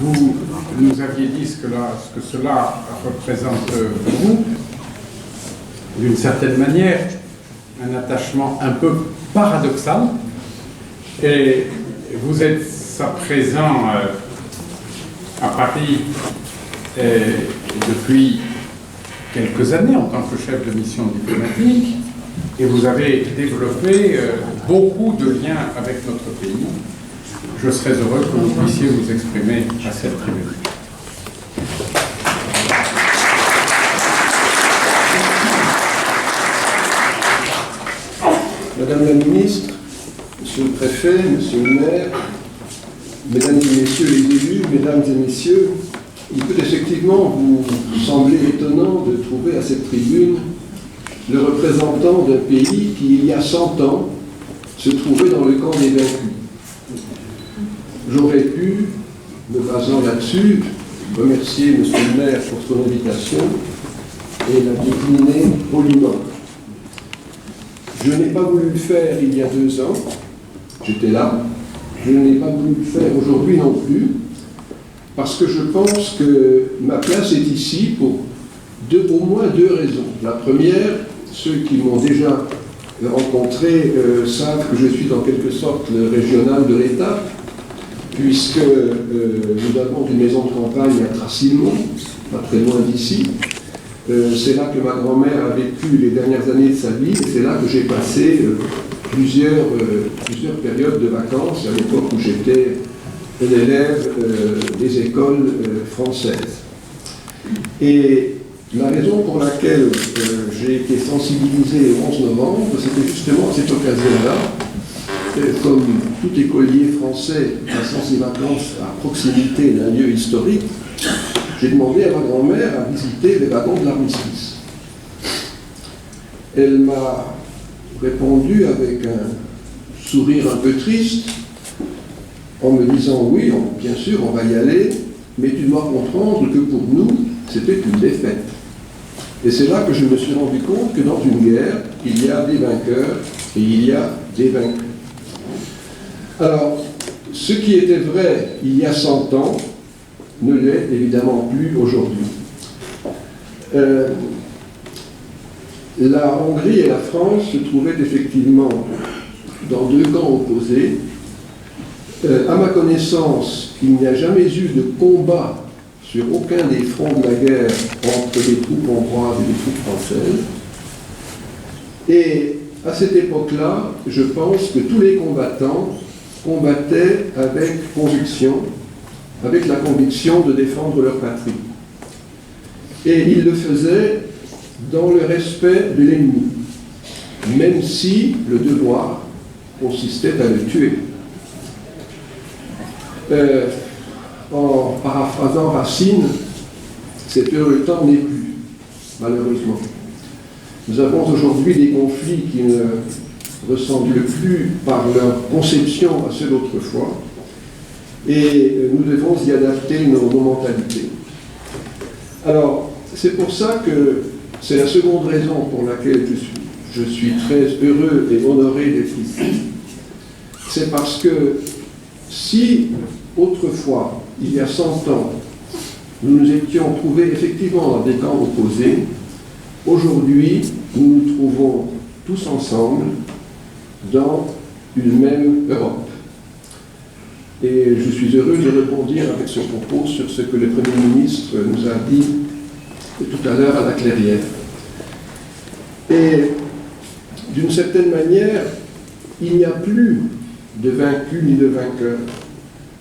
vous nous aviez dit ce que cela représente pour vous, d'une certaine manière, un attachement un peu paradoxal. Et vous êtes à présent à Paris depuis quelques années en tant que chef de mission diplomatique, et vous avez développé beaucoup de liens avec notre pays. Je serais heureux que vous puissiez vous exprimer à cette tribune. Madame la ministre, monsieur le préfet, monsieur le maire, mesdames et messieurs les élus, mesdames et messieurs, il peut effectivement vous sembler étonnant de trouver à cette tribune le représentant d'un pays qui, il y a 100 ans, se trouvait dans le camp des vaincus. J'aurais pu, me basant là-dessus, remercier monsieur le maire pour son invitation et la décliner poliment. Je n'ai pas voulu le faire il y a 2 ans, j'étais là. Je n'ai pas voulu le faire aujourd'hui non plus, parce que je pense que ma place est ici pour au moins 2 raisons. La première, ceux qui m'ont déjà rencontré savent que je suis en quelque sorte le régional de l'État, puisque nous avons une maison de campagne à Tracilmont, pas très loin d'ici. C'est là que ma grand-mère a vécu les dernières années de sa vie, et c'est là que j'ai passé plusieurs périodes de vacances, à l'époque où j'étais un élève des écoles françaises. Et la raison pour laquelle j'ai été sensibilisé au 11 novembre, c'était justement à cette occasion-là, comme tout écolier français passant ses vacances à proximité d'un lieu historique, j'ai demandé à ma grand-mère à visiter les wagons de l'armistice. Elle m'a répondu avec un sourire un peu triste, en me disant « Oui, bien sûr, on va y aller, mais tu dois comprendre que pour nous, c'était une défaite. » Et c'est là que je me suis rendu compte que dans une guerre, il y a des vainqueurs et il y a des vaincus. Alors, ce qui était vrai il y a 100 ans ne l'est évidemment plus aujourd'hui. La Hongrie et la France se trouvaient effectivement dans 2 camps opposés. À ma connaissance, il n'y a jamais eu de combat sur aucun des fronts de la guerre entre les troupes hongroises et les troupes françaises. Et à cette époque-là, je pense que tous les combattants combattaient avec conviction, avec la conviction de défendre leur patrie. Et ils le faisaient dans le respect de l'ennemi, même si le devoir consistait à le tuer. En paraphrasant Racine, cet heureux temps n'est plus, malheureusement. Nous avons aujourd'hui des conflits qui ne ressemblent plus par leur conception à ceux d'autrefois, et nous devons y adapter nos mentalités. Alors, c'est pour ça que c'est la seconde raison pour laquelle je suis très heureux et honoré d'être ici. C'est parce que si autrefois, il y a 100 ans, nous nous étions trouvés effectivement dans des camps opposés, aujourd'hui, nous nous trouvons tous ensemble dans une même Europe. Et je suis heureux de rebondir avec ce propos sur ce que le Premier ministre nous a dit tout à l'heure à la Clairière. Et d'une certaine manière, il n'y a plus de vaincus ni de vainqueurs.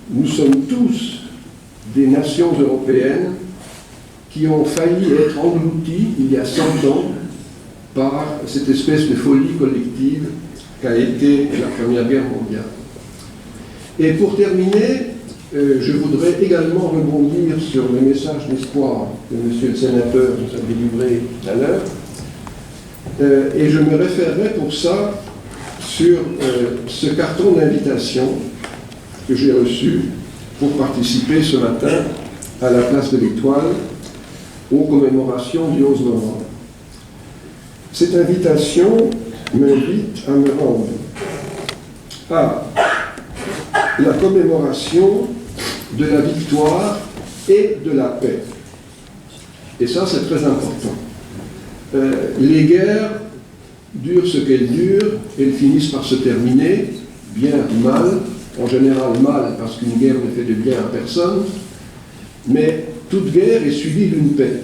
Nous sommes tous des nations européennes qui ont failli être englouties il y a 100 ans par cette espèce de folie collective qu'a été la Première Guerre mondiale. Et pour terminer, je voudrais également rebondir sur le message d'espoir que monsieur le sénateur nous a délivré tout à l'heure. Et je me référerai pour ça sur ce carton d'invitation que j'ai reçu pour participer ce matin à la place de l'Étoile aux commémorations du 11 novembre. Cette invitation m'invite à me rendre à la commémoration de la victoire et de la paix. Et ça, c'est très important. Les guerres durent ce qu'elles durent, elles finissent par se terminer, bien ou mal, en général mal, parce qu'une guerre ne fait de bien à personne, mais toute guerre est suivie d'une paix.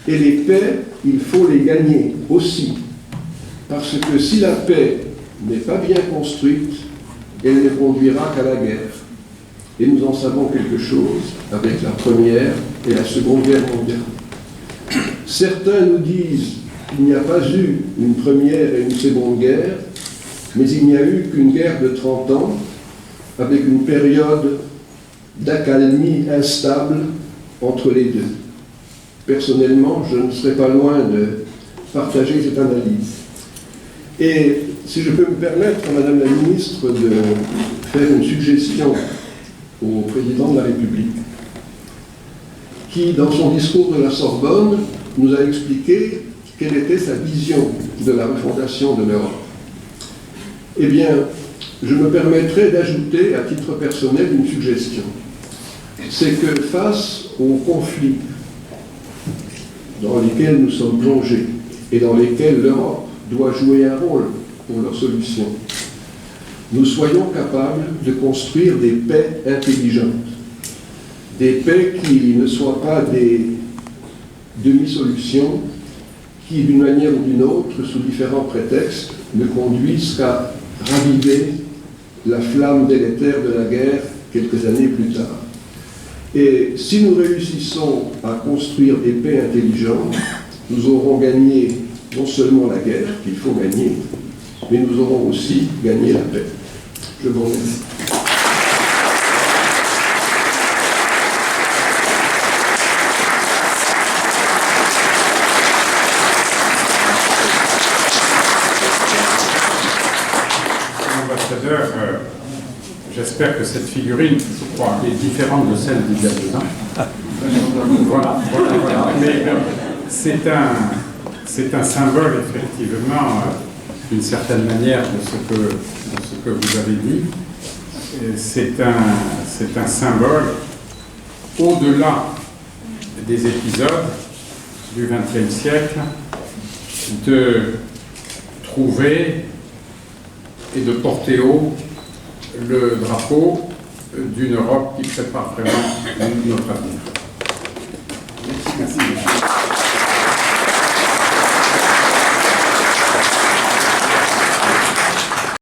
Et les paix, il faut les gagner aussi, parce que si la paix n'est pas bien construite, elle ne conduira qu'à la guerre. Et nous en savons quelque chose avec la Première et la Seconde Guerre mondiale. Certains nous disent qu'il n'y a pas eu une Première et une Seconde Guerre, mais il n'y a eu qu'une guerre de 30 ans, avec une période d'accalmie instable entre les deux. Personnellement, je ne serais pas loin de partager cette analyse. Et si je peux me permettre, Madame la Ministre, de faire une suggestion au Président de la République, qui, dans son discours de la Sorbonne, nous a expliqué quelle était sa vision de la refondation de l'Europe. Eh bien, je me permettrai d'ajouter, à titre personnel, une suggestion. C'est que face aux conflits dans lesquels nous sommes plongés et dans lesquels l'Europe doit jouer un rôle pour leur solution, nous soyons capables de construire des paix intelligentes, des paix qui ne soient pas des demi-solutions qui, d'une manière ou d'une autre, sous différents prétextes, ne conduisent qu'à raviver la flamme délétère de la guerre quelques années plus tard. Et si nous réussissons à construire des paix intelligentes, nous aurons gagné non seulement la guerre qu'il faut gagner, mais nous aurons aussi gagné la paix. Je vous remercie. Ambassadeur, j'espère que cette figurine, je crois, est différente de celle d'il y a 2 ans. Voilà. Mais c'est un symbole, effectivement, d'une certaine manière, de ce que vous avez dit. C'est un symbole, au-delà des épisodes du XXe siècle, de trouver et de porter haut le drapeau d'une Europe qui prépare vraiment notre avenir. Merci.